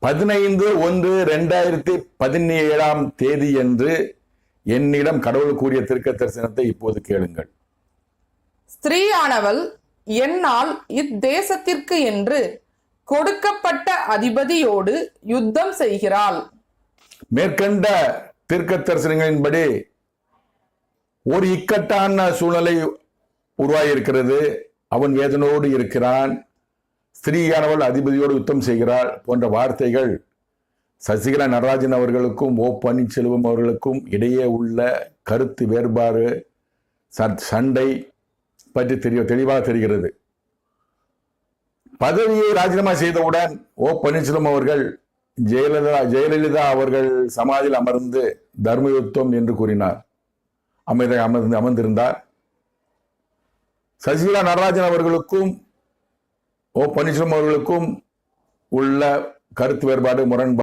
15/1/2017 என்று என்னிடம் கடவுள் கூறிய தீர்க்க தரிசனத்தை இப்போது கேளுங்கள். ஸ்திரீயானவள் என்னால் இத்தேசத்திற்கு என்று கொடுக்கப்பட்ட அதிபதியோடு யுத்தம் செய்கிறாள். மேற்கண்ட தீர்க்க தரிசனங்களின்படி ஒரு இக்கட்டான சூழ்நிலை உருவாகியிருக்கிறது. அவன் வேதனோடு இருக்கிறான். ஸ்திரீயானவள் அதிபதியோடு யுத்தம் செய்கிறாள் போன்ற வார்த்தைகள் சசிகலா நடராஜன் அவர்களுக்கும் ஓ பன்னீர்செல்வம் அவர்களுக்கும் இடையே உள்ள கருத்து வேறுபாடு, சண்டை பற்றி தெளிவாக தெரிகிறது. பதவியை ராஜினாமா செய்தவுடன் ஓ பன்னீர்செல்வம் அவர்கள் ஜெயலலிதா அவர்கள் சமாதியில் அமர்ந்து தர்ம யுத்தம் என்று கூறினார். அமர்ந்திருந்தார். சசிகலா நடராஜன் அவர்களுக்கும் ஓ பன்னீர்செல்வம் அவர்களுக்கும் உள்ள கருத்து வேறுபாடு, முரண்பாடு